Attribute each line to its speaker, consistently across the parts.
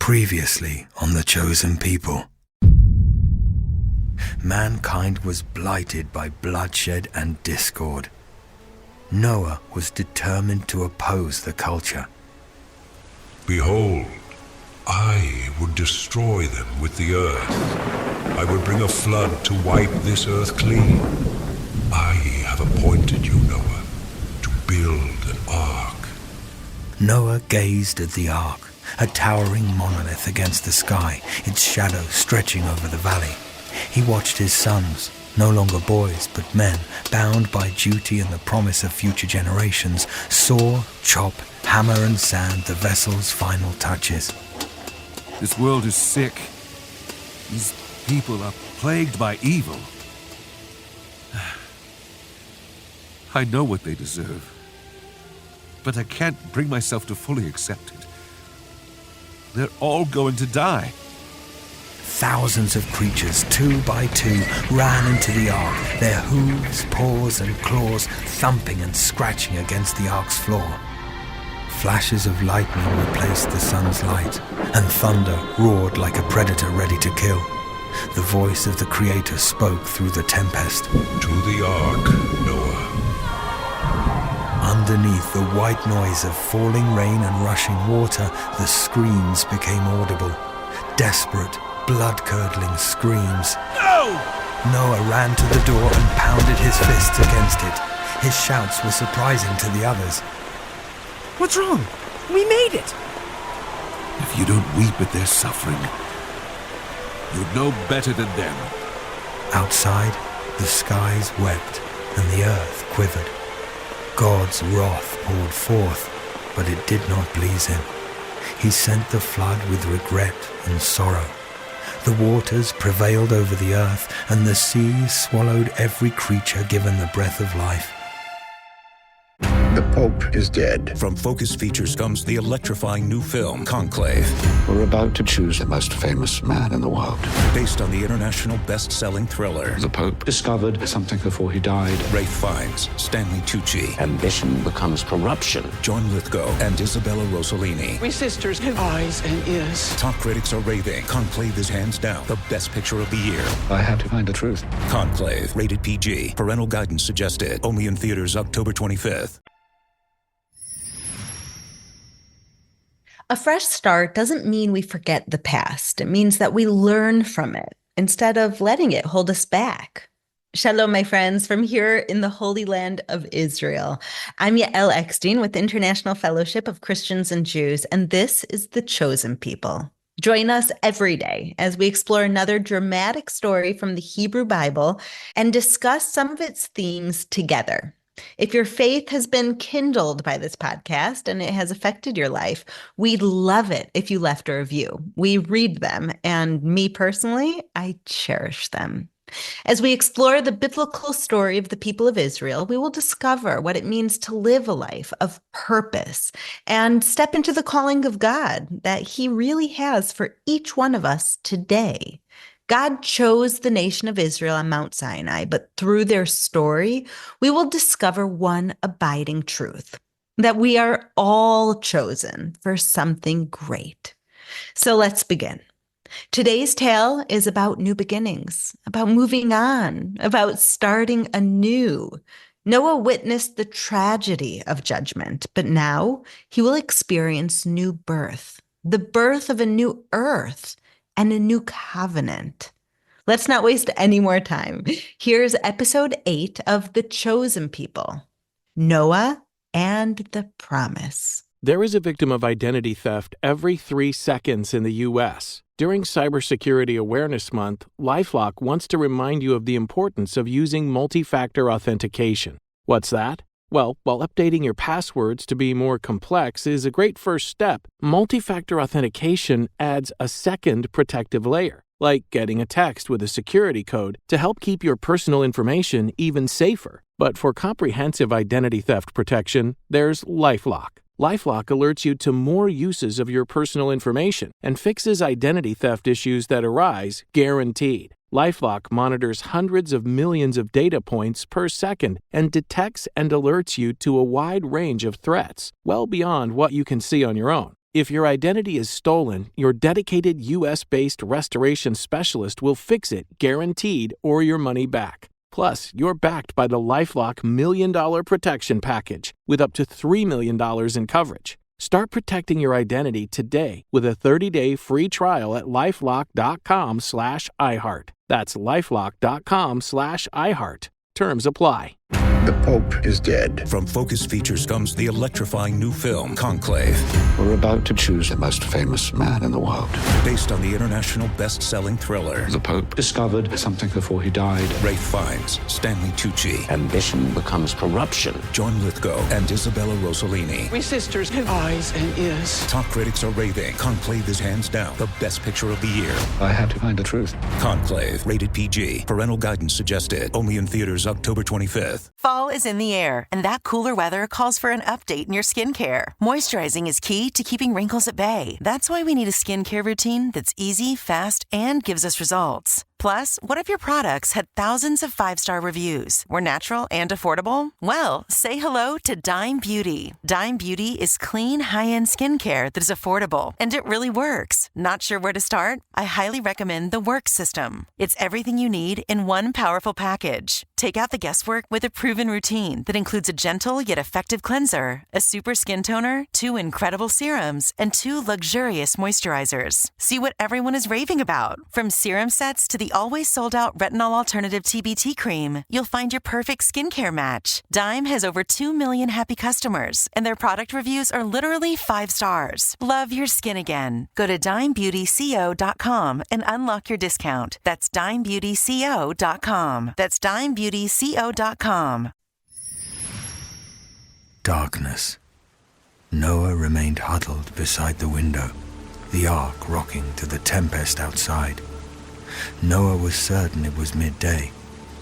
Speaker 1: Previously on the chosen people. Mankind was blighted by bloodshed and discord. Noah was determined to oppose the culture.
Speaker 2: Behold, I would destroy them with the earth. I would bring a flood to wipe this earth clean. I have appointed you, Noah, to build an ark.
Speaker 1: Noah gazed at the ark, a towering monolith against the sky, its shadow stretching over the valley. He watched his sons, no longer boys but men, bound by duty and the promise of future generations, saw, chop, hammer and sand the vessel's final touches.
Speaker 3: This world is sick. These people are plagued by evil. I know what they deserve, but I can't bring myself to fully accept it. They're all going to die.
Speaker 1: Thousands of creatures, two by two, ran into the ark, their hooves, paws and claws thumping and scratching against the ark's floor. Flashes of lightning replaced the sun's light, and thunder roared like a predator ready to kill. The voice of the Creator spoke through the tempest.
Speaker 2: To the ark, Noah.
Speaker 1: Underneath the white noise of falling rain and rushing water, the screams became audible. Desperate, blood-curdling screams.
Speaker 3: No!
Speaker 1: Noah ran to the door and pounded his fists against it. His shouts were surprising to the others.
Speaker 4: What's wrong? We made it!
Speaker 3: If you don't weep at their suffering, you'd know better than them.
Speaker 1: Outside, the skies wept and the earth quivered. God's wrath poured forth, but it did not please him. He sent the flood with regret and sorrow. The waters prevailed over the earth, and the sea swallowed every creature given the breath of life.
Speaker 5: The Pope is dead.
Speaker 6: From Focus Features comes the electrifying new film, Conclave.
Speaker 5: We're about to choose the most famous man in the world.
Speaker 6: Based on the international best-selling thriller.
Speaker 5: The Pope discovered something before he died.
Speaker 6: Rafe Fiennes, Stanley Tucci,
Speaker 7: Ambition becomes corruption.
Speaker 6: John Lithgow, and Isabella Rossellini.
Speaker 7: We sisters have eyes and ears.
Speaker 6: Top critics are raving. Conclave is hands down the best picture of the year.
Speaker 5: I had to find the truth.
Speaker 6: Conclave, rated PG. Parental guidance suggested. Only in theaters October 25th.
Speaker 8: A fresh start doesn't mean we forget the past. It means that we learn from it instead of letting it hold us back. Shalom, my friends, from here in the Holy Land of Israel. I'm Yael Eckstein with International Fellowship of Christians and Jews, and this is The Chosen People. Join us every day as we explore another dramatic story from the Hebrew Bible and discuss some of its themes together. If your faith has been kindled by this podcast and it has affected your life, we'd love it if you left a review. We read them, and me personally, I cherish them. As we explore the biblical story of the people of Israel, we will discover what it means to live a life of purpose and step into the calling of God that He really has for each one of us today. God chose the nation of Israel on Mount Sinai, but through their story, we will discover one abiding truth, that we are all chosen for something great. So let's begin. Today's tale is about new beginnings, about moving on, about starting anew. Noah witnessed the tragedy of judgment, but now he will experience new birth, the birth of a new earth and a new covenant. Let's not waste any more time. Here's episode 8 of The Chosen People, Noah and the Promise.
Speaker 9: There is a victim of identity theft every 3 seconds in the U.S. During Cybersecurity Awareness Month, LifeLock wants to remind you of the importance of using multi-factor authentication. What's that? Well, while updating your passwords to be more complex is a great first step, multi-factor authentication adds a second protective layer, like getting a text with a security code to help keep your personal information even safer. But for comprehensive identity theft protection, there's LifeLock. LifeLock alerts you to more uses of your personal information and fixes identity theft issues that arise, guaranteed. LifeLock monitors hundreds of millions of data points per second and detects and alerts you to a wide range of threats, well beyond what you can see on your own. If your identity is stolen, your dedicated U.S.-based restoration specialist will fix it, guaranteed, or your money back. Plus, you're backed by the LifeLock $1 Million Protection Package with up to $3 million in coverage. Start protecting your identity today with a 30-day free trial at LifeLock.com/iHeart. That's LifeLock.com/iHeart. Terms apply.
Speaker 5: The Pope is dead.
Speaker 6: From Focus Features comes the electrifying new film, Conclave.
Speaker 5: We're about to choose the most famous man in the world.
Speaker 6: Based on the international best-selling thriller,
Speaker 5: The Pope discovered something before he died.
Speaker 6: Rafe Fiennes, Stanley Tucci,
Speaker 7: Ambition becomes corruption.
Speaker 6: John Lithgow, and Isabella Rossellini.
Speaker 7: We sisters have eyes and ears.
Speaker 6: Top critics are raving. Conclave is hands down the best picture of the year.
Speaker 5: I had to find the truth.
Speaker 6: Conclave, rated PG. Parental guidance suggested. Only in theaters October 25th.
Speaker 10: Fall is in the air, and that cooler weather calls for an update in your skincare. Moisturizing is key to keeping wrinkles at bay. That's why we need a skincare routine that's easy, fast, and gives us results. Plus, what if your products had thousands of 5-star reviews, were natural and affordable? Well, say hello to Dime Beauty. Dime Beauty is clean, high-end skincare that is affordable, and it really works. Not sure where to start? I highly recommend the Work System. It's everything you need in one powerful package. Take out the guesswork with a proven routine that includes a gentle yet effective cleanser, a super skin toner, 2 incredible serums, and 2 luxurious moisturizers. See what everyone is raving about. From serum sets to the always sold-out retinol alternative TBT cream, you'll find your perfect skincare match. Dime has over 2 million happy customers, and their product reviews are literally 5 stars. Love your skin again. Go to dimebeautyco.com and unlock your discount. That's dimebeautyco.com. That's dimebeautyco.com.
Speaker 1: Darkness. Noah remained huddled beside the window, the ark rocking to the tempest outside. Noah was certain it was midday,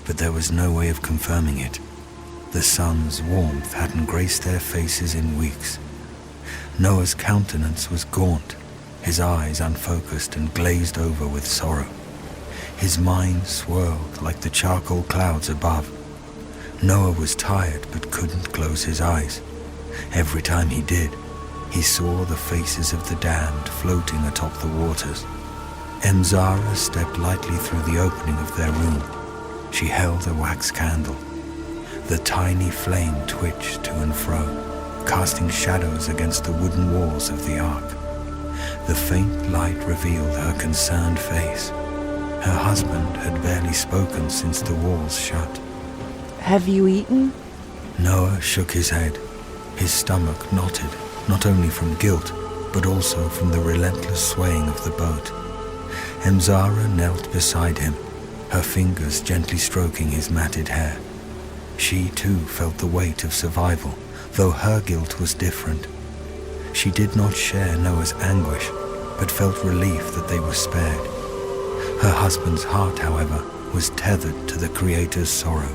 Speaker 1: but there was no way of confirming it. The sun's warmth hadn't graced their faces in weeks. Noah's countenance was gaunt, his eyes unfocused and glazed over with sorrow. His mind swirled like the charcoal clouds above. Noah was tired but couldn't close his eyes. Every time he did, he saw the faces of the damned floating atop the waters. Emzara stepped lightly through the opening of their room. She held a wax candle. The tiny flame twitched to and fro, casting shadows against the wooden walls of the ark. The faint light revealed her concerned face. Her husband had barely spoken since the walls shut.
Speaker 11: Have you eaten?
Speaker 1: Noah shook his head. His stomach knotted, not only from guilt, but also from the relentless swaying of the boat. Emzara knelt beside him, her fingers gently stroking his matted hair. She too felt the weight of survival, though her guilt was different. She did not share Noah's anguish, but felt relief that they were spared. Her husband's heart, however, was tethered to the Creator's sorrow.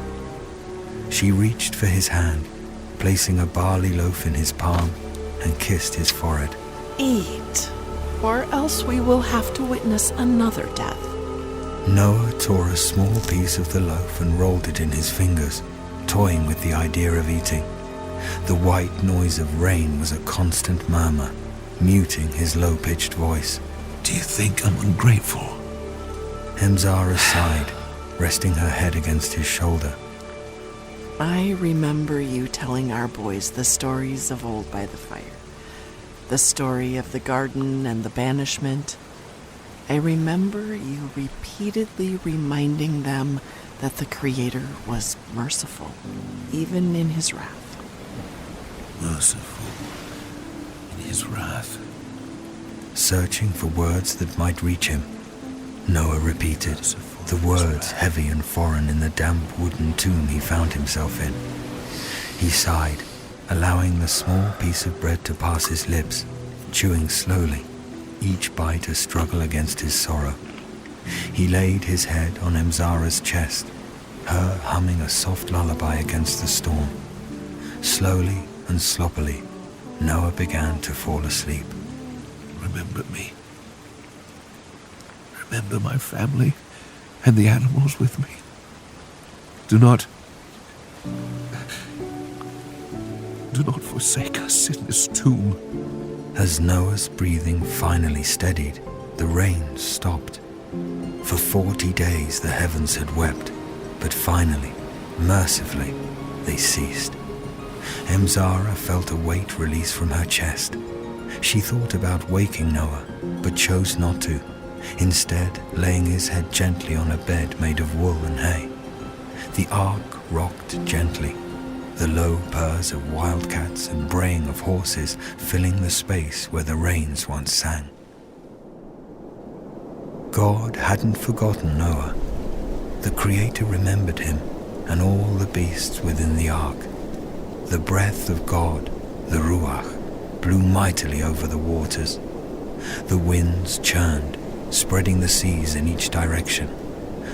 Speaker 1: She reached for his hand, placing a barley loaf in his palm, and kissed his forehead.
Speaker 11: Eat, or else we will have to witness another death.
Speaker 1: Noah tore a small piece of the loaf and rolled it in his fingers, toying with the idea of eating. The white noise of rain was a constant murmur, muting his low-pitched voice.
Speaker 3: Do you think I'm ungrateful?
Speaker 1: Emzara sighed, resting her head against his shoulder.
Speaker 11: I remember you telling our boys the stories of old by the fire. The story of the garden and the banishment. I remember you repeatedly reminding them that the Creator was merciful, even in his wrath.
Speaker 3: Merciful in his wrath.
Speaker 1: Searching for words that might reach him, Noah repeated, the words heavy and foreign in the damp wooden tomb he found himself in. He sighed, allowing the small piece of bread to pass his lips, chewing slowly, each bite a struggle against his sorrow. He laid his head on Emzara's chest, her humming a soft lullaby against the storm. Slowly and sloppily, Noah began to fall asleep.
Speaker 3: Remember me. Remember my family and the animals with me. Do not forsake us in this tomb.
Speaker 1: As Noah's breathing finally steadied, the rain stopped. For 40 days the heavens had wept, but finally, mercifully, they ceased. Zara felt a weight release from her chest. She thought about waking Noah, but chose not to, instead laying his head gently on a bed made of wool and hay. The ark rocked gently, the low purrs of wildcats and braying of horses filling the space where the rains once sang. God hadn't forgotten Noah. The Creator remembered him and all the beasts within the ark. The breath of God, the Ruach, blew mightily over the waters. The winds churned, spreading the seas in each direction.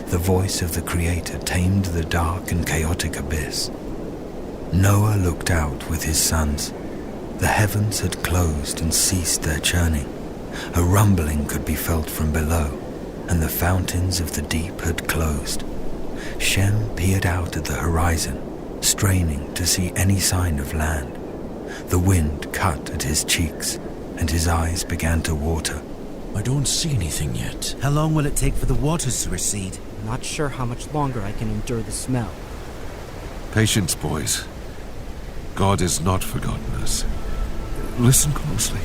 Speaker 1: The voice of the Creator tamed the dark and chaotic abyss. Noah looked out with his sons. The heavens had closed and ceased their churning. A rumbling could be felt from below, and the fountains of the deep had closed. Shem peered out at the horizon, straining to see any sign of land. The wind cut at his cheeks, and his eyes began to water.
Speaker 12: I don't see anything yet.
Speaker 4: How long will it take for the waters to recede?
Speaker 13: Not sure how much longer I can endure the smell.
Speaker 3: Patience, boys. God has not forgotten us. Listen closely.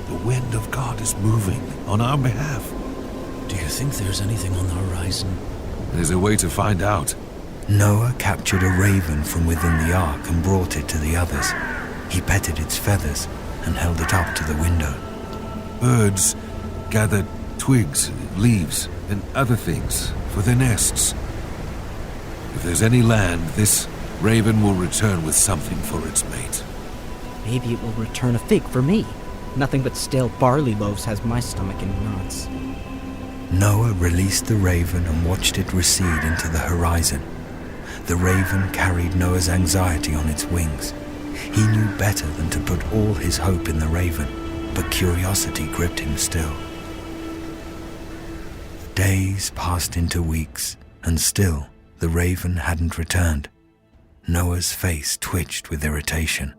Speaker 3: The wind of God is moving on our behalf.
Speaker 12: Do you think there's anything on the horizon?
Speaker 3: There's a way to find out.
Speaker 1: Noah captured a raven from within the ark and brought it to the others. He petted its feathers and held it up to the window.
Speaker 3: Birds gather twigs, leaves, and other things for their nests. If there's any land, this raven will return with something for its mate.
Speaker 13: Maybe it will return a fig for me. Nothing but stale barley loaves has my stomach in knots.
Speaker 1: Noah released the raven and watched it recede into the horizon. The raven carried Noah's anxiety on its wings. He knew better than to put all his hope in the raven, but curiosity gripped him still. Days passed into weeks, and still the raven hadn't returned. Noah's face twitched with irritation.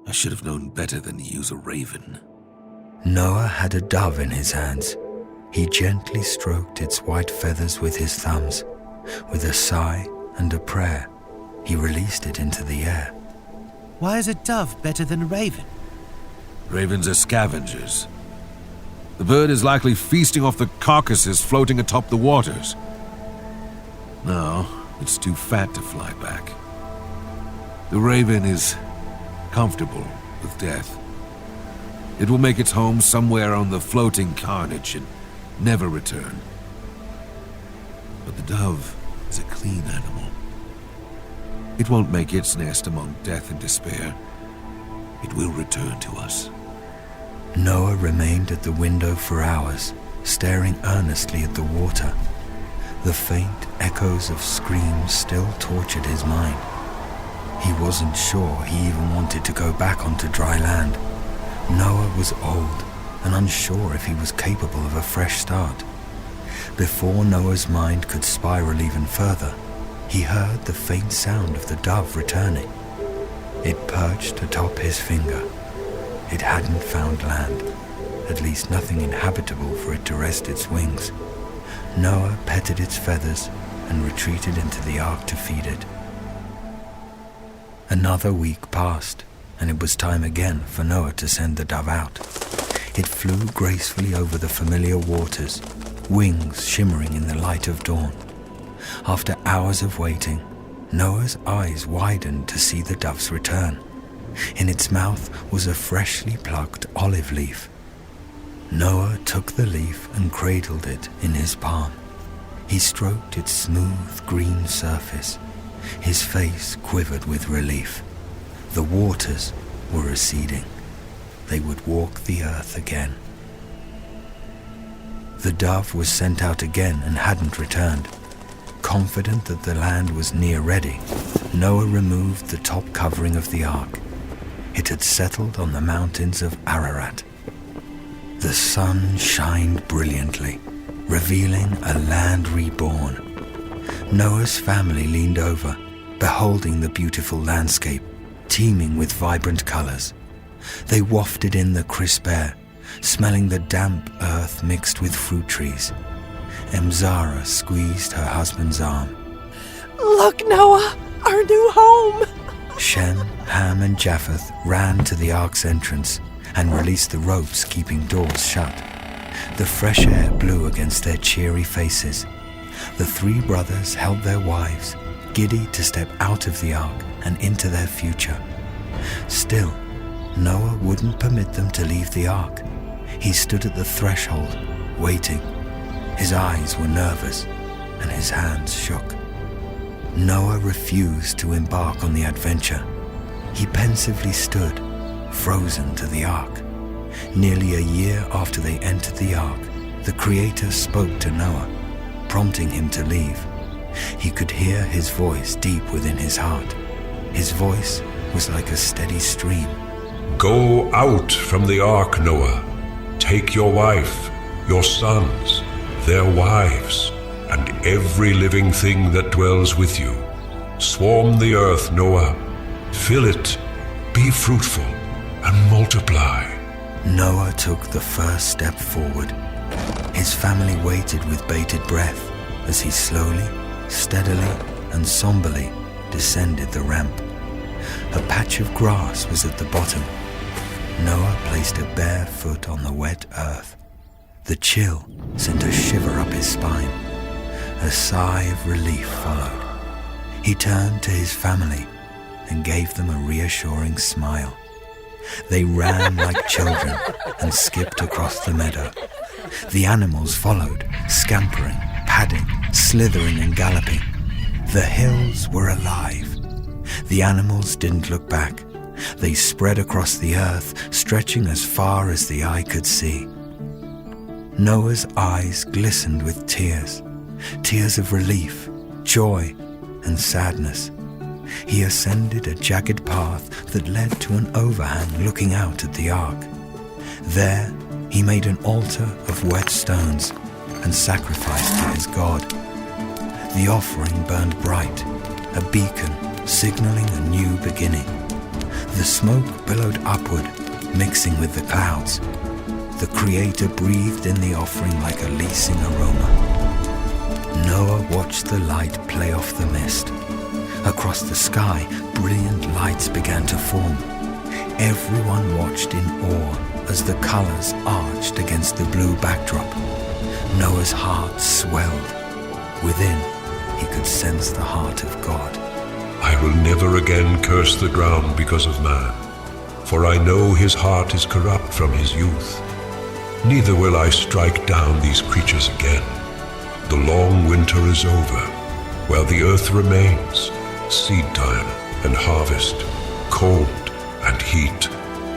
Speaker 3: I should have known better than to use a raven.
Speaker 1: Noah had a dove in his hands. He gently stroked its white feathers with his thumbs. With a sigh and a prayer, he released it into the air.
Speaker 4: Why is a dove better than a raven?
Speaker 3: Ravens are scavengers. The bird is likely feasting off the carcasses floating atop the waters. No, it's too fat to fly back. The raven is comfortable with death. It will make its home somewhere on the floating carnage and never return. But the dove is a clean animal. It won't make its nest among death and despair. It will return to us.
Speaker 1: Noah remained at the window for hours, staring earnestly at the water. The faint echoes of screams still tortured his mind. He wasn't sure he even wanted to go back onto dry land. Noah was old and unsure if he was capable of a fresh start. Before Noah's mind could spiral even further, he heard the faint sound of the dove returning. It perched atop his finger. It hadn't found land, at least nothing inhabitable for it to rest its wings. Noah petted its feathers and retreated into the ark to feed it. Another week passed, and it was time again for Noah to send the dove out. It flew gracefully over the familiar waters, wings shimmering in the light of dawn. After hours of waiting, Noah's eyes widened to see the dove's return. In its mouth was a freshly plucked olive leaf. Noah took the leaf and cradled it in his palm. He stroked its smooth green surface. His face quivered with relief. The waters were receding. They would walk the earth again. The dove was sent out again and hadn't returned. Confident that the land was near ready, Noah removed the top covering of the ark. It had settled on the mountains of Ararat. The sun shined brilliantly, revealing a land reborn. Noah's family leaned over, beholding the beautiful landscape, teeming with vibrant colors. They wafted in the crisp air, smelling the damp earth mixed with fruit trees. Emzara squeezed her husband's arm.
Speaker 11: Look, Noah, our new home!
Speaker 1: Shem, Ham, and Japheth ran to the ark's entrance and released the ropes keeping doors shut. The fresh air blew against their cheery faces. The three brothers held their wives, giddy to step out of the ark and into their future. Still, Noah wouldn't permit them to leave the ark. He stood at the threshold, waiting. His eyes were nervous, and his hands shook. Noah refused to embark on the adventure. He pensively stood, frozen to the ark. Nearly a year after they entered the ark, the Creator spoke to Noah, prompting him to leave. He could hear his voice deep within his heart. His voice was like a steady stream.
Speaker 2: Go out from the ark, Noah. Take your wife, your sons, their wives, and every living thing that dwells with you. Swarm the earth, Noah. Fill it, be fruitful, and multiply.
Speaker 1: Noah took the first step forward. His family waited with bated breath as he slowly, steadily, and somberly descended the ramp. A patch of grass was at the bottom. Noah placed a bare foot on the wet earth. The chill sent a shiver up his spine. A sigh of relief followed. He turned to his family and gave them a reassuring smile. They ran like children and skipped across the meadow. The animals followed, scampering, padding, slithering and galloping. The hills were alive. The animals didn't look back. They spread across the earth, stretching as far as the eye could see. Noah's eyes glistened with tears, tears of relief, joy, and sadness. He ascended a jagged path that led to an overhang looking out at the ark. There, he made an altar of wet stones and sacrificed to his God. The offering burned bright, a beacon signaling a new beginning. The smoke billowed upward, mixing with the clouds. The Creator breathed in the offering like a leasing aroma. Noah watched the light play off the mist. Across the sky, brilliant lights began to form. Everyone watched in awe as the colors arched against the blue backdrop. Noah's heart swelled. Within, he could sense the heart of God.
Speaker 2: I will never again curse the ground because of man, for I know his heart is corrupt from his youth. Neither will I strike down these creatures again. The long winter is over, while the earth remains, seed time and harvest, cold and heat,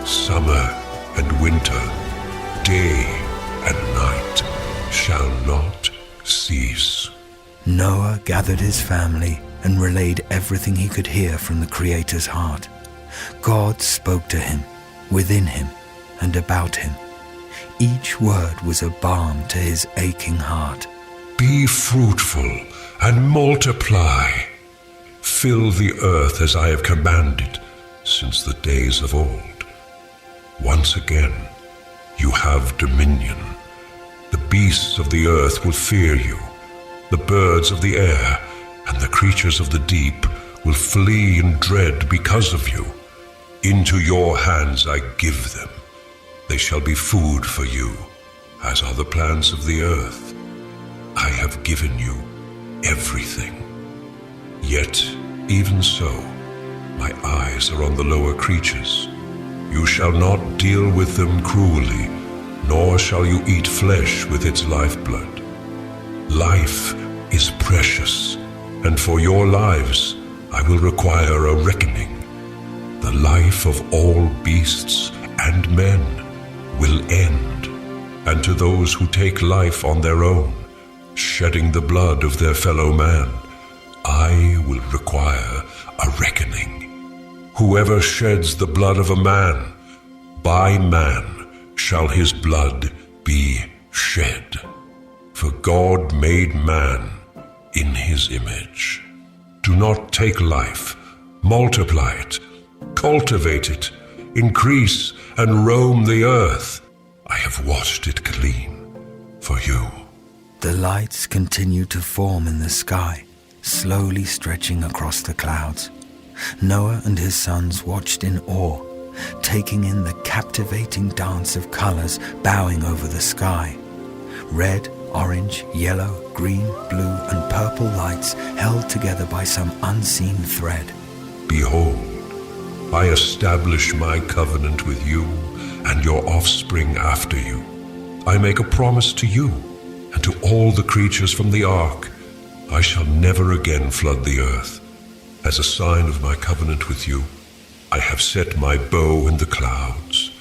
Speaker 2: summer and winter, day and night shall not cease.
Speaker 1: Noah gathered his family and relayed everything he could hear from the Creator's heart. God spoke to him, within him, and about him. Each word was a balm to his aching heart.
Speaker 2: Be fruitful and multiply. Fill the earth as I have commanded since the days of old. Once again, you have dominion. The beasts of the earth will fear you. The birds of the air and the creatures of the deep will flee in dread because of you. Into your hands I give them. They shall be food for you, as are the plants of the earth. I have given you everything. Yet, even so, my eyes are on the lower creatures. You shall not deal with them cruelly, nor shall you eat flesh with its lifeblood. Life is precious, and for your lives I will require a reckoning. The life of all beasts and men will end, and to those who take life on their own, shedding the blood of their fellow man, I will require a reckoning. Whoever sheds the blood of a man, by man shall his blood be shed. For God made man in his image. Do not take life, multiply it, cultivate it, increase and roam the earth. I have washed it clean for you.
Speaker 1: The lights continued to form in the sky, slowly stretching across the clouds. Noah and his sons watched in awe, taking in the captivating dance of colors bowing over the sky. Red, orange, yellow, green, blue, and purple lights held together by some unseen thread.
Speaker 2: Behold, I establish my covenant with you and your offspring after you. I make a promise to you and to all the creatures from the ark. I shall never again flood the earth. As a sign of my covenant with you, I have set my bow in the clouds.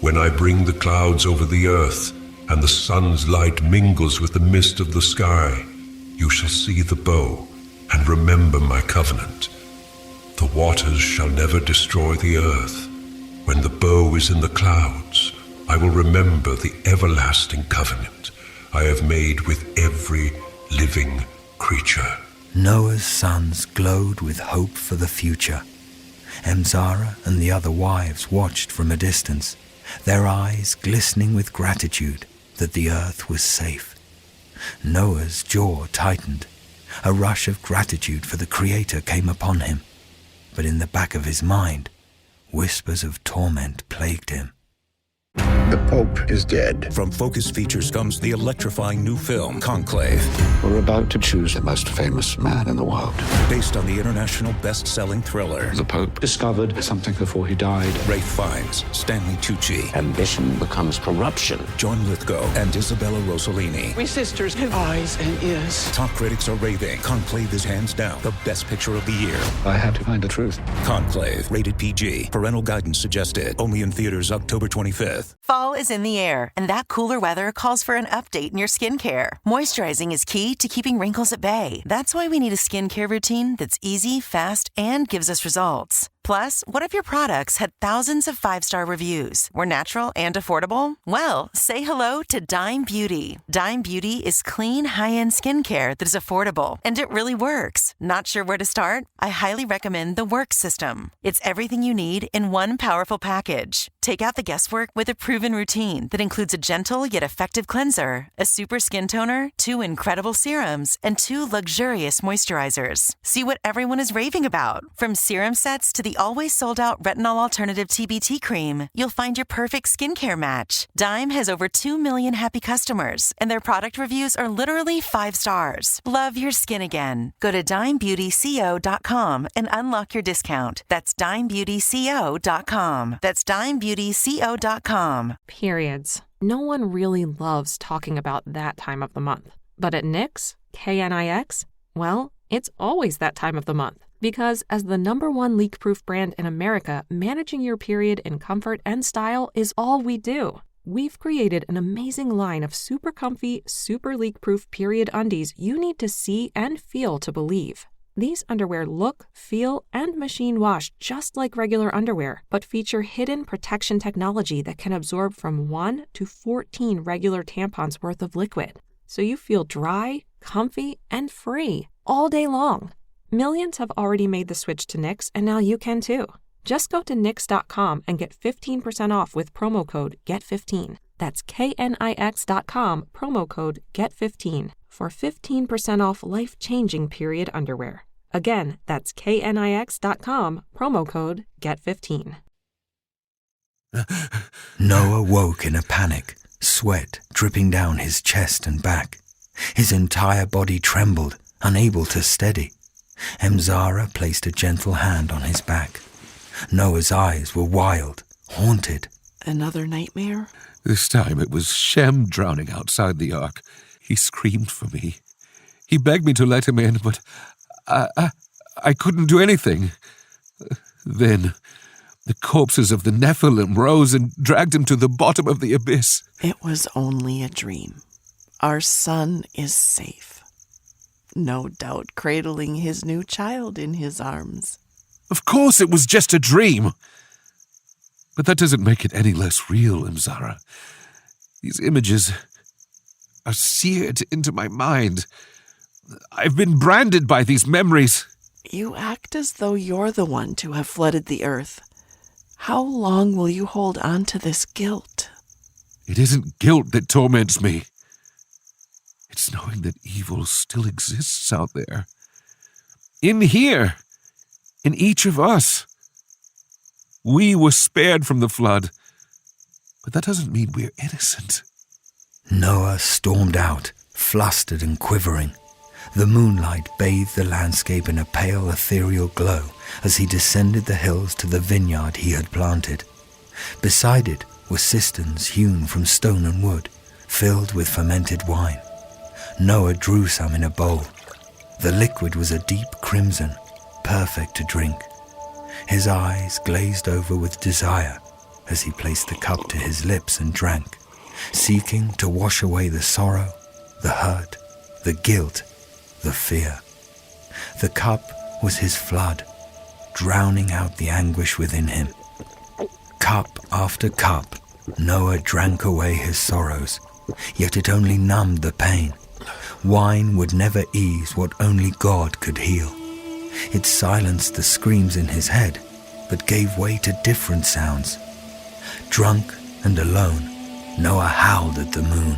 Speaker 2: When I bring the clouds over the earth, and the sun's light mingles with the mist of the sky, you shall see the bow and remember my covenant. The waters shall never destroy the earth. When the bow is in the clouds, I will remember the everlasting covenant I have made with every living creature.
Speaker 1: Noah's sons glowed with hope for the future. Emzara and the other wives watched from a distance, their eyes glistening with gratitude that the earth was safe. Noah's jaw tightened. A rush of gratitude for the Creator came upon him. But in the back of his mind, whispers of torment plagued him.
Speaker 5: The Pope is dead.
Speaker 6: From Focus Features comes the electrifying new film, Conclave.
Speaker 5: We're about to choose the most famous man in the world.
Speaker 6: Based on the international best-selling thriller.
Speaker 5: The Pope discovered something before he died.
Speaker 6: Rafe Fiennes, Stanley Tucci,
Speaker 7: Ambition becomes corruption.
Speaker 6: John Lithgow, and Isabella Rossellini.
Speaker 7: We sisters have eyes and ears.
Speaker 6: Top critics are raving. Conclave is hands down the best picture of the year.
Speaker 5: I had to find the truth.
Speaker 6: Conclave, rated PG. Parental guidance suggested. Only in theaters October 25th.
Speaker 10: Fall is in the air, and that cooler weather calls for an update in your skincare. Moisturizing is key to keeping wrinkles at bay. That's why we need a skincare routine that's easy, fast, and gives us results. Plus, what if your products had thousands of 5-star reviews, were natural and affordable? Well, say hello to Dime Beauty. Dime Beauty is clean, high-end skincare that is affordable, and it really works. Not sure where to start? I highly recommend the Work System. It's everything you need in one powerful package. Take out the guesswork with a proven routine that includes a gentle yet effective cleanser, a super skin toner, 2 incredible serums, and 2 luxurious moisturizers. See what everyone is raving about. From serum sets to the always sold-out retinol alternative TBT cream, you'll find your perfect skincare match. Dime has over 2 million happy customers, and their product reviews are literally 5 stars. Love your skin again. Go to dimebeautyco.com and unlock your discount. That's dimebeautyco.com. That's dimebeautyco.com.
Speaker 14: Periods. No one really loves talking about that time of the month. But at Knix, Knix, well, it's always that time of the month. Because as the #1 leak-proof brand in America, managing your period in comfort and style is all we do. We've created an amazing line of super comfy, super leak-proof period undies you need to see and feel to believe. These underwear look, feel, and machine wash just like regular underwear, but feature hidden protection technology that can absorb from 1 to 14 regular tampons worth of liquid. So you feel dry, comfy, and free all day long. Millions have already made the switch to Knix, and now you can too. Just go to Knix.com and get 15% off with promo code GET15. That's KNIX.com, promo code GET15 for 15% off life-changing period underwear. Again, that's KNIX.com, promo code GET15.
Speaker 1: Noah woke in a panic, sweat dripping down his chest and back. His entire body trembled, unable to steady. Emzara placed a gentle hand on his back. Noah's eyes were wild, haunted.
Speaker 11: Another nightmare?
Speaker 3: This time it was Shem drowning outside the ark. He screamed for me. He begged me to let him in, but I couldn't do anything. Then the corpses of the Nephilim rose and dragged him to the bottom of the abyss.
Speaker 11: It was only a dream. Our son is safe. No doubt cradling his new child in his arms.
Speaker 3: Of course it was just a dream. But that doesn't make it any less real, Emzara. These images are seared into my mind. I've been branded by these memories.
Speaker 11: You act as though you're the one to have flooded the earth. How long will you hold on to this guilt?
Speaker 3: It isn't guilt that torments me. It's knowing that evil still exists out there. In here. In each of us. We were spared from the flood, but that doesn't mean we're innocent.
Speaker 1: Noah stormed out, flustered and quivering. The moonlight bathed the landscape in a pale, ethereal glow as he descended the hills to the vineyard he had planted. Beside it were cisterns hewn from stone and wood, filled with fermented wine. Noah drew some in a bowl. The liquid was a deep crimson, perfect to drink. His eyes glazed over with desire as he placed the cup to his lips and drank, seeking to wash away the sorrow, the hurt, the guilt, the fear. The cup was his flood, drowning out the anguish within him. Cup after cup, Noah drank away his sorrows, yet it only numbed the pain. Wine would never ease what only God could heal. It silenced the screams in his head, but gave way to different sounds. Drunk and alone, Noah howled at the moon.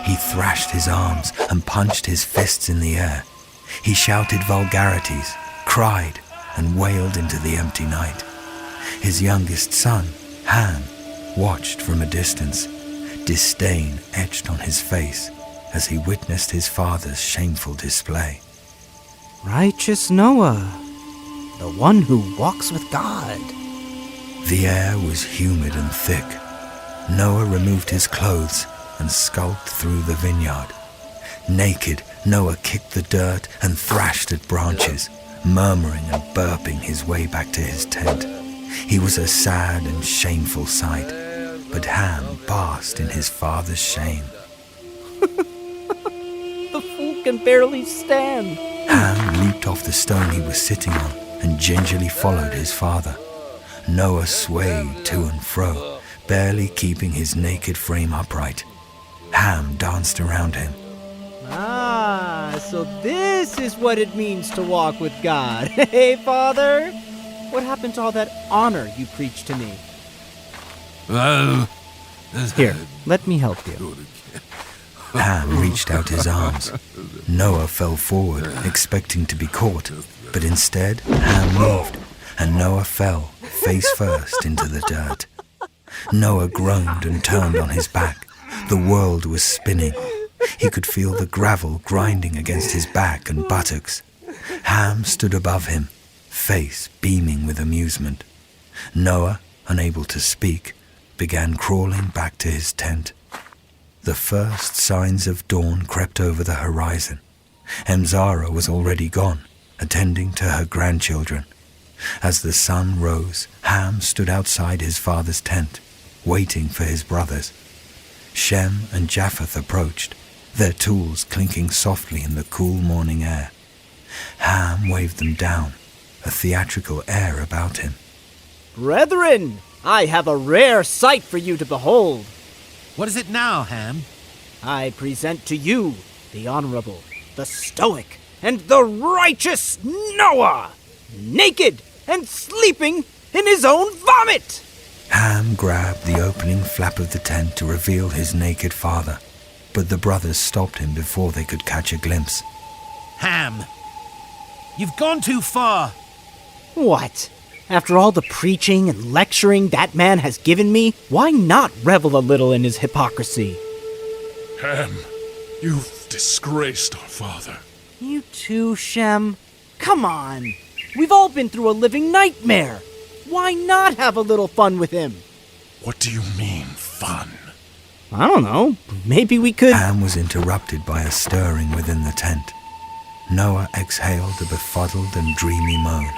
Speaker 1: He thrashed his arms and punched his fists in the air. He shouted vulgarities, cried, and wailed into the empty night. His youngest son, Ham, watched from a distance, disdain etched on his face as he witnessed his father's shameful display.
Speaker 13: Righteous Noah, the one who walks with God.
Speaker 1: The air was humid and thick. Noah removed his clothes and skulked through the vineyard. Naked, Noah kicked the dirt and thrashed at branches, murmuring and burping his way back to his tent. He was a sad and shameful sight, but Ham basked in his father's shame.
Speaker 13: The fool can barely stand.
Speaker 1: Ham leaped off the stone he was sitting on and gingerly followed his father. Noah swayed to and fro, barely keeping his naked frame upright. Ham danced around him.
Speaker 13: Ah, so this is what it means to walk with God. Hey, Father? What happened to all that honor you preached to me? Here, let me help you.
Speaker 1: Ham reached out his arms. Noah fell forward, expecting to be caught, but instead, Ham moved, and Noah fell, face first, into the dirt. Noah groaned and turned on his back. The world was spinning. He could feel the gravel grinding against his back and buttocks. Ham stood above him, face beaming with amusement. Noah, unable to speak, began crawling back to his tent. The first signs of dawn crept over the horizon. Emzara was already gone, attending to her grandchildren. As the sun rose, Ham stood outside his father's tent, waiting for his brothers. Shem and Japheth approached, their tools clinking softly in the cool morning air. Ham waved them down, a theatrical air about him.
Speaker 13: Brethren, I have a rare sight for you to behold.
Speaker 4: What is it now, Ham?
Speaker 13: I present to you the honorable, the stoic, and the righteous Noah, naked and sleeping in his own vomit.
Speaker 1: Ham grabbed the opening flap of the tent to reveal his naked father, but the brothers stopped him before they could catch a glimpse.
Speaker 4: Ham, you've gone too far.
Speaker 13: What? After all the preaching and lecturing that man has given me, why not revel a little in his hypocrisy?
Speaker 15: Ham, you've disgraced our father.
Speaker 13: You too, Shem? Come on. We've all been through a living nightmare. Why not have a little fun with him?
Speaker 15: What do you mean, fun?
Speaker 13: I don't know. Maybe we could...
Speaker 1: Ham was interrupted by a stirring within the tent. Noah exhaled a befuddled and dreamy moan.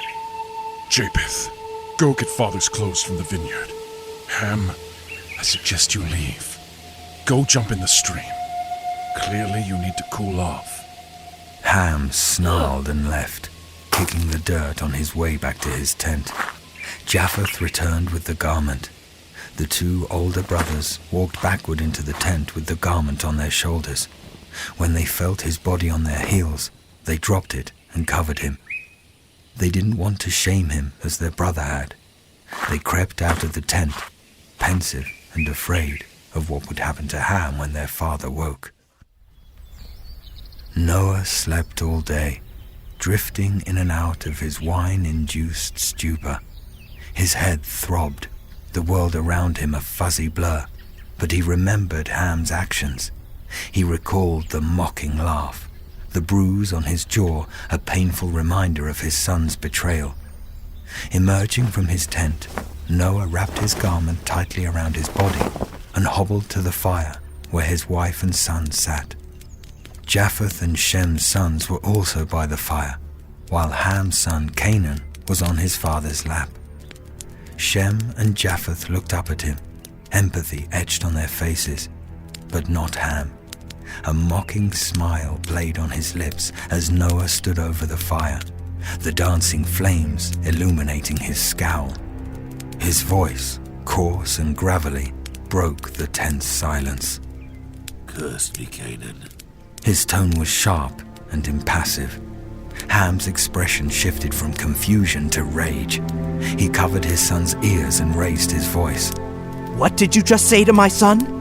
Speaker 15: Japheth, go get father's clothes from the vineyard. Ham, I suggest you leave. Go jump in the stream. Clearly you need to cool off.
Speaker 1: Ham snarled and left, kicking the dirt on his way back to his tent. Japheth returned with the garment. The two older brothers walked backward into the tent with the garment on their shoulders. When they felt his body on their heels, they dropped it and covered him. They didn't want to shame him as their brother had. They crept out of the tent, pensive and afraid of what would happen to Ham when their father woke. Noah slept all day, drifting in and out of his wine-induced stupor. His head throbbed, the world around him a fuzzy blur, but he remembered Ham's actions. He recalled the mocking laugh, the bruise on his jaw, a painful reminder of his son's betrayal. Emerging from his tent, Noah wrapped his garment tightly around his body and hobbled to the fire where his wife and son sat. Japheth and Shem's sons were also by the fire, while Ham's son Canaan was on his father's lap. Shem and Japheth looked up at him, empathy etched on their faces, but not Ham. A mocking smile played on his lips as Noah stood over the fire, the dancing flames illuminating his scowl. His voice, coarse and gravelly, broke the tense silence.
Speaker 3: Cursed be Canaan.
Speaker 1: His tone was sharp and impassive. Ham's expression shifted from confusion to rage. He covered his son's ears and raised his voice.
Speaker 13: What did you just say to my son?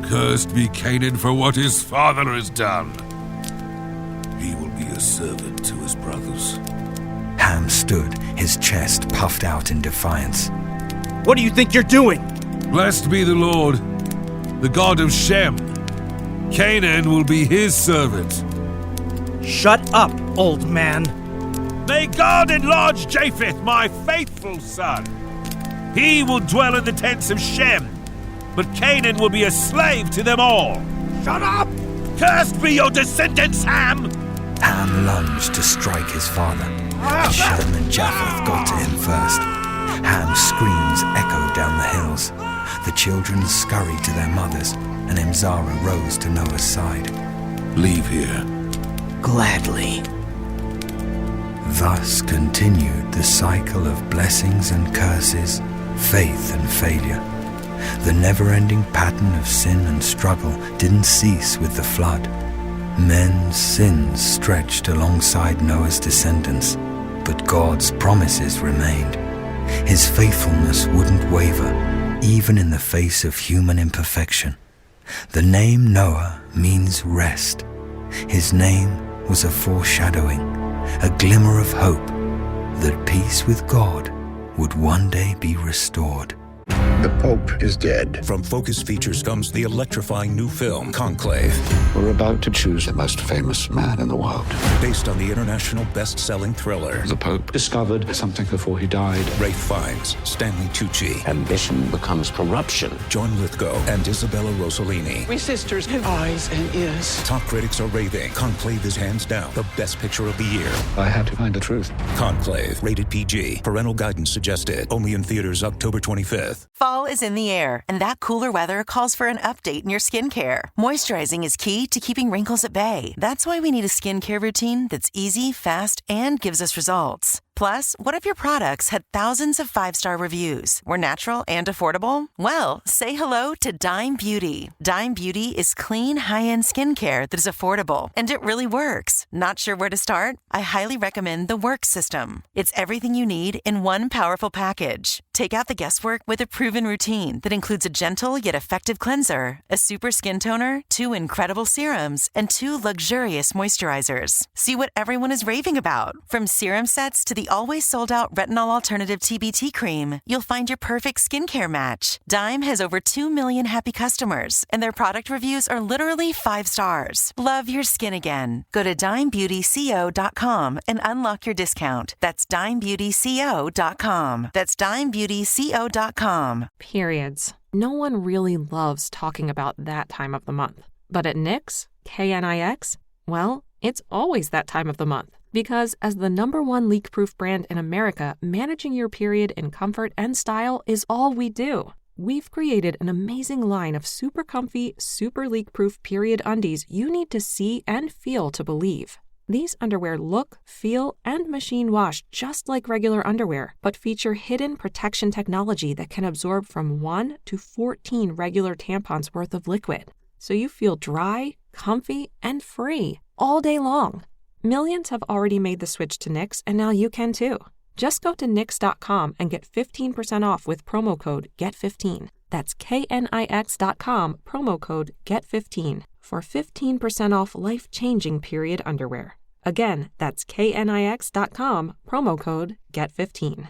Speaker 3: Cursed be Canaan for what his father has done. He will be a servant to his brothers.
Speaker 1: Ham stood, his chest puffed out in defiance.
Speaker 13: What do you think you're doing?
Speaker 3: Blessed be the Lord, the God of Shem. Canaan will be his servant.
Speaker 13: Shut up, old man.
Speaker 4: May God enlarge Japheth, my faithful son. He will dwell in the tents of Shem, but Canaan will be a slave to them all.
Speaker 13: Shut up!
Speaker 4: Cursed be your descendants, Ham!
Speaker 1: Ham lunged to strike his father, but Shem and Japheth got to him first. Ham's screams echoed down the hills. The children scurried to their mothers, and Emzara rose to Noah's side.
Speaker 3: Leave here.
Speaker 13: Gladly.
Speaker 1: Thus continued the cycle of blessings and curses, faith and failure. The never-ending pattern of sin and struggle didn't cease with the flood. Men's sins stretched alongside Noah's descendants, but God's promises remained. His faithfulness wouldn't waver, even in the face of human imperfection. The name Noah means rest. His name was a foreshadowing, a glimmer of hope that peace with God would one day be restored.
Speaker 5: The Pope is dead.
Speaker 6: From Focus Features comes the electrifying new film, Conclave.
Speaker 5: We're about to choose the most famous man in the world.
Speaker 6: Based on the international best-selling thriller.
Speaker 5: The Pope discovered something before he died.
Speaker 6: Rafe Fiennes, Stanley Tucci.
Speaker 7: Ambition becomes corruption.
Speaker 6: John Lithgow and Isabella Rossellini.
Speaker 7: We sisters have eyes and ears.
Speaker 6: Top critics are raving. Conclave is hands down the best picture of the year.
Speaker 5: I had to find the truth.
Speaker 6: Conclave, rated PG. Parental guidance suggested. Only in theaters October 25th.
Speaker 10: Fall is in the air, and that cooler weather calls for an update in your skincare. Moisturizing is key to keeping wrinkles at bay. That's why we need a skincare routine that's easy, fast, and gives us results. Plus, what if your products had thousands of 5-star reviews, were natural and affordable? Well, say hello to Dime Beauty. Dime Beauty is clean, high-end skincare that is affordable, and it really works. Not sure where to start? I highly recommend the Work System. It's everything you need in one powerful package. Take out the guesswork with a proven routine that includes a gentle yet effective cleanser, a super skin toner, 2 incredible serums, and 2 luxurious moisturizers. See what everyone is raving about. From serum sets to the always sold-out retinol alternative TBT cream, you'll find your perfect skincare match. Dime has over 2 million happy customers, and their product reviews are literally 5 stars. Love your skin again. Go to dimebeautyco.com and unlock your discount. That's dimebeautyco.com. That's dimebeautyco.com.
Speaker 14: Periods. No one really loves talking about that time of the month. But at Knix, Knix, well, it's always that time of the month. Because as the #1 leak-proof brand in America, managing your period in comfort and style is all we do. We've created an amazing line of super comfy, super leak-proof period undies you need to see and feel to believe. These underwear look, feel, and machine wash just like regular underwear, but feature hidden protection technology that can absorb from 1 to 14 regular tampons worth of liquid. So you feel dry, comfy, and free all day long. Millions have already made the switch to Knix, and now you can too. Just go to Knix.com and get 15% off with promo code GET15. That's KNIX.com, promo code GET15 for 15% off life-changing period underwear. Again, that's KNIX.com, promo code GET15.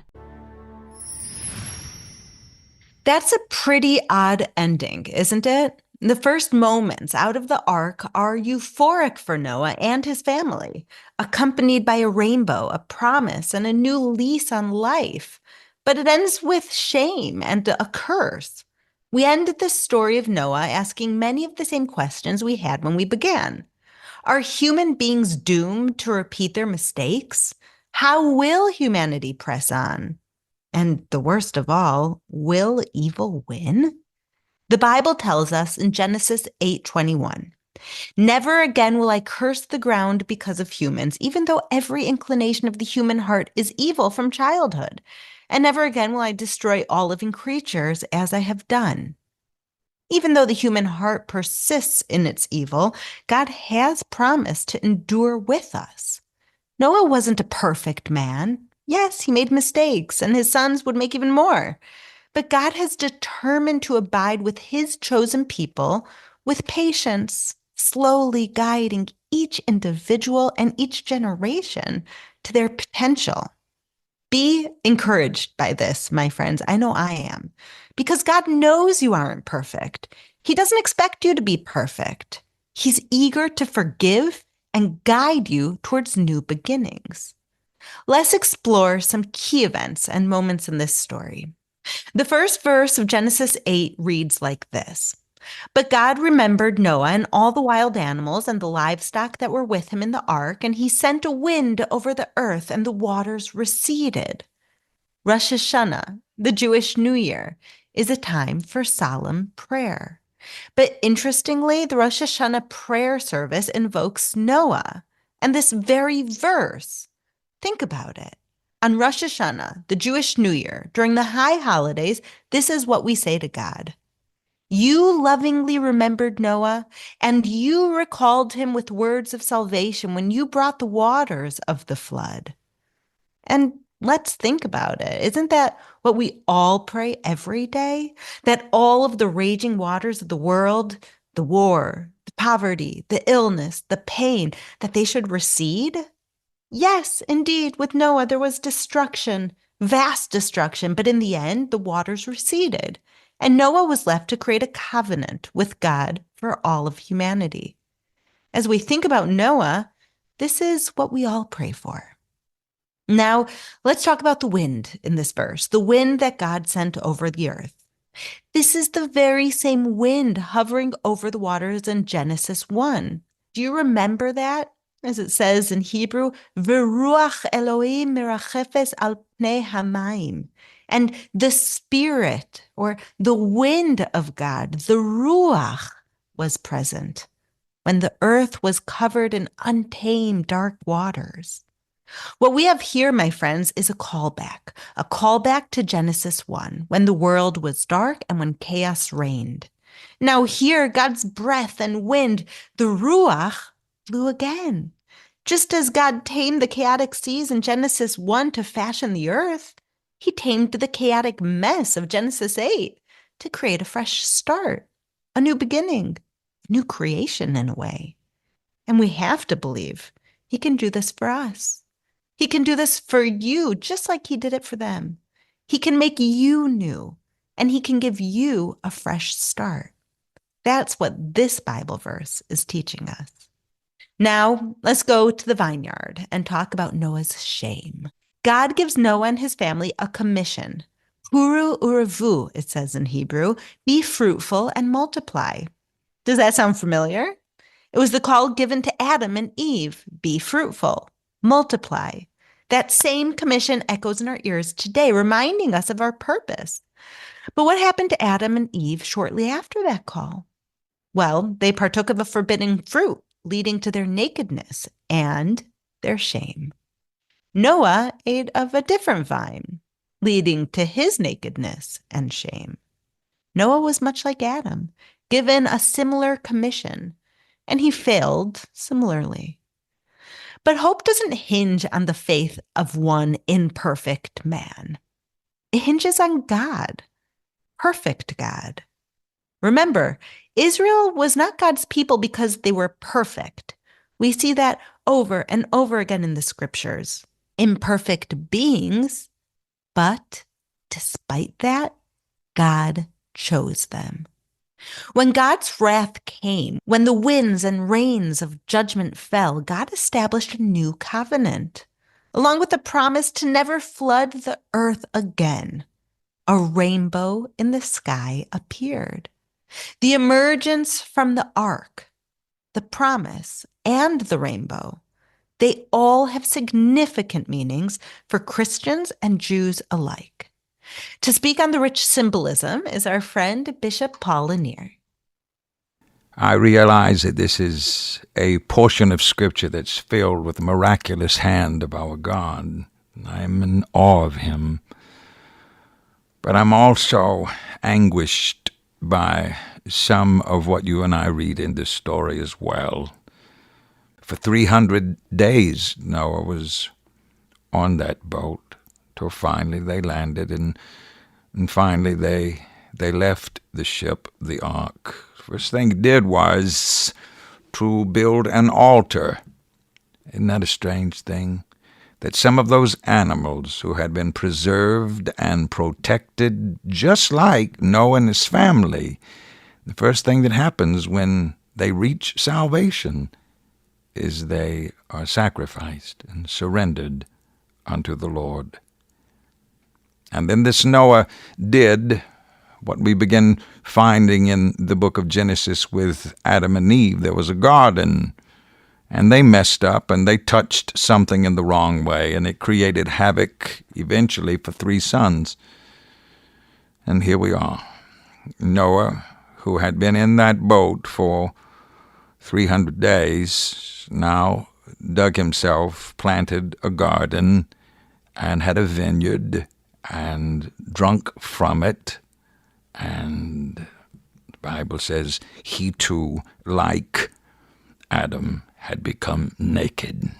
Speaker 8: That's a pretty odd ending, isn't it? The first moments out of the ark are euphoric for Noah and his family, accompanied by a rainbow, a promise, and a new lease on life. But it ends with shame and a curse. We end this story of Noah asking many of the same questions we had when we began. Are human beings doomed to repeat their mistakes? How will humanity press on? And the worst of all, will evil win? The Bible tells us in Genesis 8:21, "Never again will I curse the ground because of humans, even though every inclination of the human heart is evil from childhood. And never again will I destroy all living creatures as I have done." Even though the human heart persists in its evil, God has promised to endure with us. Noah wasn't a perfect man. Yes, he made mistakes, and his sons would make even more. But God has determined to abide with his chosen people with patience, slowly guiding each individual and each generation to their potential. Be encouraged by this, my friends. I know I am. Because God knows you aren't perfect. He doesn't expect you to be perfect. He's eager to forgive and guide you towards new beginnings. Let's explore some key events and moments in this story. The first verse of Genesis 8 reads like this: "But God remembered Noah and all the wild animals and the livestock that were with him in the ark, and he sent a wind over the earth, and the waters receded." Rosh Hashanah, the Jewish New Year, is a time for solemn prayer. But interestingly, the Rosh Hashanah prayer service invokes Noah and this very verse. Think about it. On Rosh Hashanah, the Jewish New Year, during the high holidays, this is what we say to God: "You lovingly remembered Noah, and you recalled him with words of salvation when you brought the waters of the flood." And let's think about it. Isn't that what we all pray every day? That all of the raging waters of the world, the war, the poverty, the illness, the pain, that they should recede? Yes, indeed, with Noah there was destruction, vast destruction, but in the end the waters receded, and Noah was left to create a covenant with God for all of humanity. As we think about Noah, this is what we all pray for. Now, let's talk about the wind in this verse, the wind that God sent over the earth. This is the very same wind hovering over the waters in Genesis 1. Do you remember that? As it says in Hebrew, "V'ruach Elohim merachefes al pnei hamayim." And the spirit, or the wind of God, the ruach, was present when the earth was covered in untamed dark waters. What we have here, my friends, is a callback to Genesis 1, when the world was dark and when chaos reigned. Now here, God's breath and wind, the ruach, blew again. Just as God tamed the chaotic seas in Genesis 1 to fashion the earth, he tamed the chaotic mess of Genesis 8 to create a fresh start, a new beginning, a new creation in a way. And we have to believe he can do this for us. He can do this for you, just like he did it for them. He can make you new, and he can give you a fresh start. That's what this Bible verse is teaching us. Now, let's go to the vineyard and talk about Noah's shame. God gives Noah and his family a commission. Puru uravu, it says in Hebrew, be fruitful and multiply. Does that sound familiar? It was the call given to Adam and Eve, be fruitful, multiply. That same commission echoes in our ears today, reminding us of our purpose. But what happened to Adam and Eve shortly after that call? Well, they partook of a forbidden fruit, leading to their nakedness and their shame. Noah ate of a different vine, leading to his nakedness and shame. Noah was much like Adam, given a similar commission, and he failed similarly. But hope doesn't hinge on the faith of one imperfect man. It hinges on God, perfect God. Remember, Israel was not God's people because they were perfect. We see that over and over again in the scriptures. Imperfect beings, but despite that, God chose them. When God's wrath came, when the winds and rains of judgment fell, God established a new covenant, along with the promise to never flood the earth again. A rainbow in the sky appeared. The emergence from the ark, the promise, and the rainbow, they all have significant meanings for Christians and Jews alike. To speak on the rich symbolism is our friend Bishop Paul Lanier.
Speaker 16: I realize that this is a portion of Scripture that's filled with the miraculous hand of our God. I'm in awe of Him. But I'm also anguished by some of what you and I read in this story as well. For 300 days, Noah was on that boat till finally they landed, and finally they left the ship, the ark. First thing he did was to build an altar. Isn't that a strange thing? That some of those animals who had been preserved and protected, just like Noah and his family, the first thing that happens when they reach salvation is they are sacrificed and surrendered unto the Lord. And then this Noah did what we begin finding in the book of Genesis with Adam and Eve. There was a garden, and they messed up, and they touched something in the wrong way, and it created havoc eventually for 3 sons. And here we are. Noah, who had been in that boat for 300 days, now dug himself, planted a garden, and had a vineyard, and drunk from it. And the Bible says he too, like Adam, had become naked.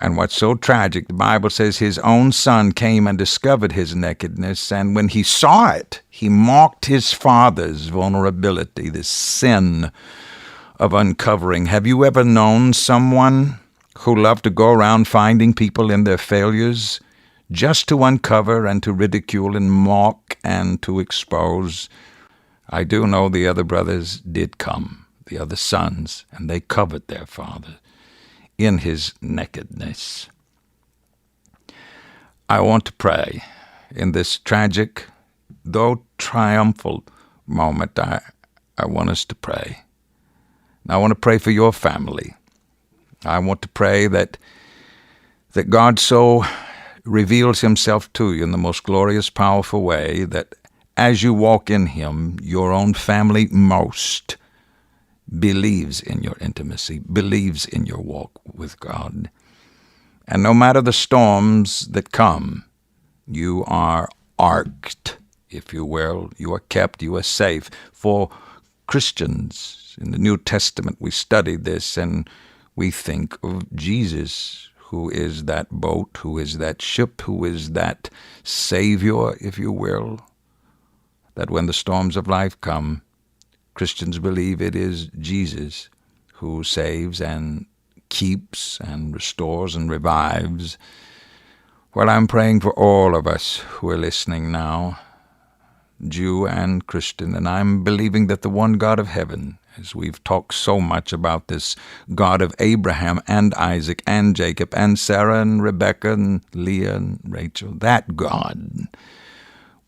Speaker 16: And what's so tragic, the Bible says his own son came and discovered his nakedness, and when he saw it, he mocked his father's vulnerability, the sin of uncovering. Have you ever known someone who loved to go around finding people in their failures just to uncover and to ridicule and mock and to expose? I do know the other brothers did come, the other sons, and they covered their father in his nakedness. I want to pray in this tragic, though triumphal moment. I want us to pray. And I want to pray for your family. I want to pray that God so reveals himself to you in the most glorious, powerful way that as you walk in him, your own family most believes in your intimacy, believes in your walk with God. And no matter the storms that come, you are arked, if you will. You are kept, you are safe. For Christians, in the New Testament, we study this and we think of Jesus, who is that boat, who is that ship, who is that Savior, if you will, that when the storms of life come, Christians believe it is Jesus who saves and keeps and restores and revives. Well, I'm praying for all of us who are listening now, Jew and Christian, and I'm believing that the one God of heaven, as we've talked so much about this God of Abraham and Isaac and Jacob and Sarah and Rebekah and Leah and Rachel, that God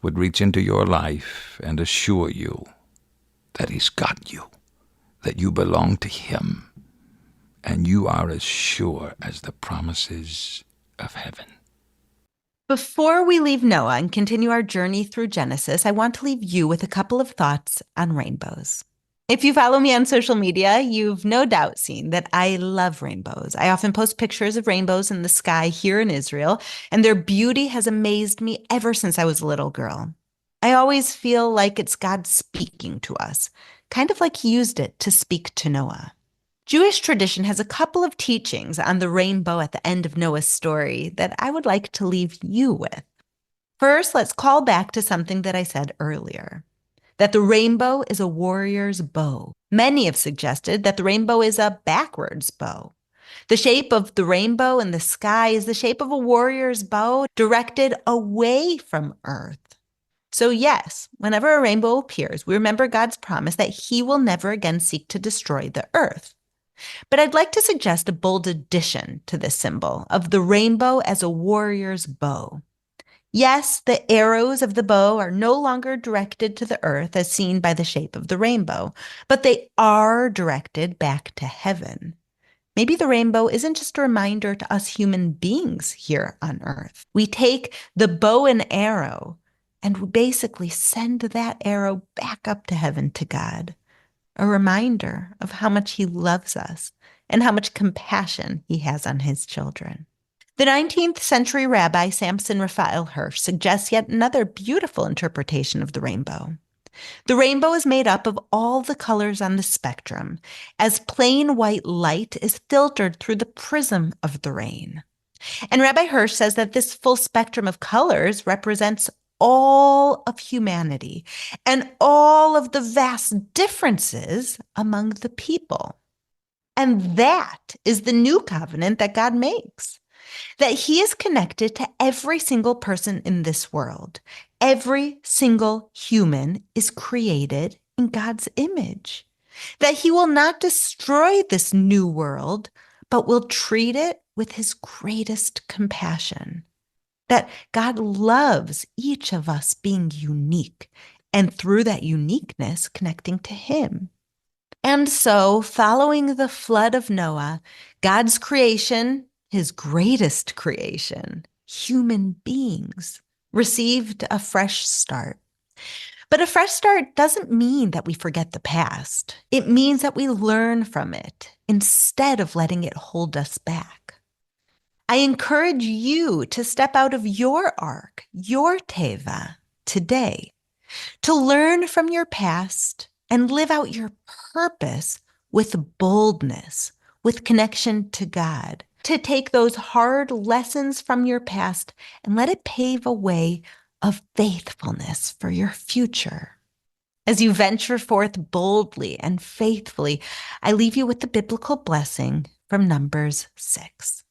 Speaker 16: would reach into your life and assure you that he's got you, that you belong to him, and you are as sure as the promises of heaven.
Speaker 8: Before we leave Noah and continue our journey through Genesis, I want to leave you with a couple of thoughts on rainbows. If you follow me on social media, you've no doubt seen that I love rainbows. I often post pictures of rainbows in the sky here in Israel, and their beauty has amazed me ever since I was a little girl. I always feel like it's God speaking to us, kind of like he used it to speak to Noah. Jewish tradition has a couple of teachings on the rainbow at the end of Noah's story that I would like to leave you with. First, let's call back to something that I said earlier, that the rainbow is a warrior's bow. Many have suggested that the rainbow is a backwards bow. The shape of the rainbow in the sky is the shape of a warrior's bow directed away from earth. So yes, whenever a rainbow appears, we remember God's promise that he will never again seek to destroy the earth. But I'd like to suggest a bold addition to this symbol of the rainbow as a warrior's bow. Yes, the arrows of the bow are no longer directed to the earth as seen by the shape of the rainbow, but they are directed back to heaven. Maybe the rainbow isn't just a reminder to us human beings here on earth. We take the bow and arrow and we basically send that arrow back up to heaven to God, a reminder of how much he loves us and how much compassion he has on his children. The 19th century rabbi Samson Raphael Hirsch suggests yet another beautiful interpretation of the rainbow. The rainbow is made up of all the colors on the spectrum, as plain white light is filtered through the prism of the rain. And Rabbi Hirsch says that this full spectrum of colors represents all of humanity and all of the vast differences among the people. And that is the new covenant that God makes, that he is connected to every single person in this world. Every single human is created in God's image, that he will not destroy this new world, but will treat it with his greatest compassion, that God loves each of us being unique, and through that uniqueness, connecting to him. And so, following the flood of Noah, God's creation, his greatest creation, human beings, received a fresh start. But a fresh start doesn't mean that we forget the past. It means that we learn from it instead of letting it hold us back. I encourage you to step out of your ark, your teva, today, to learn from your past and live out your purpose with boldness, with connection to God, to take those hard lessons from your past and let it pave a way of faithfulness for your future. As you venture forth boldly and faithfully, I leave you with the biblical blessing from Numbers 6.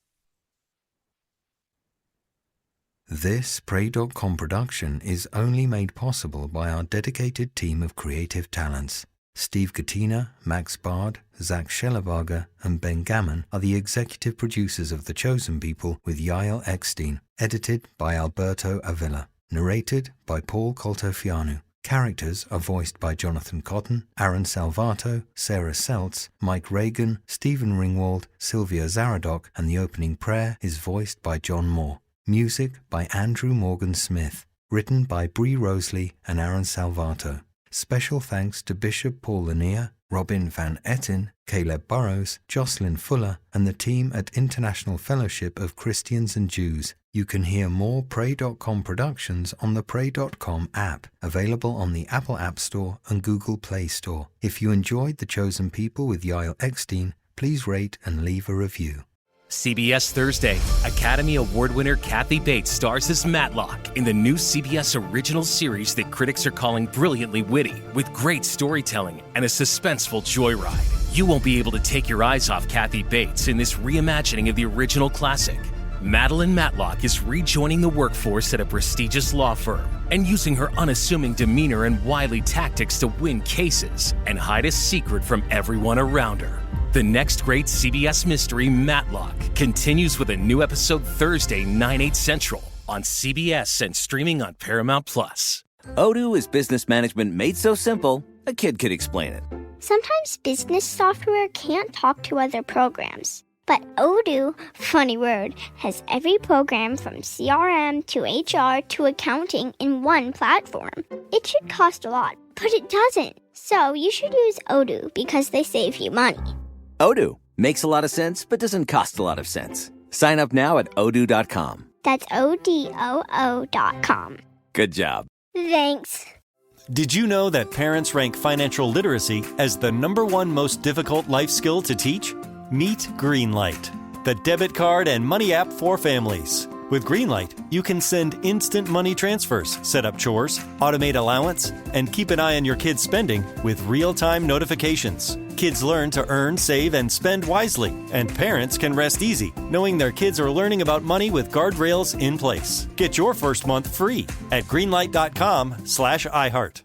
Speaker 1: This pray.com production is only made possible by our dedicated team of creative talents. Steve Katina, Max Bard, Zach Schellebarger, and Ben Gammon are the executive producers of The Chosen People with Yael Eckstein. Edited by Alberto Avila. Narrated by Paul Coltofianu. Characters are voiced by Jonathan Cotton, Aaron Salvato, Sarah Seltz, Mike Reagan, Stephen Ringwald, Sylvia Zaradoc, and the opening prayer is voiced by John Moore. Music by Andrew Morgan Smith. Written by Bree Roseley and Aaron Salvato. Special thanks to Bishop Paul Lanier, Robin Van Etten, Caleb Burrows, Jocelyn Fuller, and the team at International Fellowship of Christians and Jews. You can hear more Pray.com productions on the Pray.com app, available on the Apple App Store and Google Play Store. If you enjoyed The Chosen People with Yael Eckstein, please rate and leave a review.
Speaker 17: CBS Thursday. Academy Award winner Kathy Bates stars as Matlock in the new CBS original series that critics are calling brilliantly witty, with great storytelling and a suspenseful joyride. You won't be able to take your eyes off Kathy Bates in this reimagining of the original classic. Madeline Matlock is rejoining the workforce at a prestigious law firm and using her unassuming demeanor and wily tactics to win cases and hide a secret from everyone around her. The next great CBS mystery, Matlock, continues with a new episode Thursday, 9/8 Central on CBS and streaming on Paramount+.
Speaker 18: Odoo is business management made so simple, a kid could explain it.
Speaker 19: Sometimes business software can't talk to other programs. But Odoo, funny word, has every program from CRM to HR to accounting in one platform. It should cost a lot, but it doesn't. So you should use Odoo because they save you money.
Speaker 18: Odoo makes a lot of sense, but doesn't cost a lot of sense. Sign up now at odoo.com.
Speaker 19: That's ODOO.com.
Speaker 18: Good job.
Speaker 19: Thanks.
Speaker 20: Did you know that parents rank financial literacy as the #1 most difficult life skill to teach? Meet Greenlight, the debit card and money app for families. With Greenlight, you can send instant money transfers, set up chores, automate allowance, and keep an eye on your kids' spending with real-time notifications. Kids learn to earn, save, and spend wisely, and parents can rest easy, knowing their kids are learning about money with guardrails in place. Get your first month free at greenlight.com/iHeart.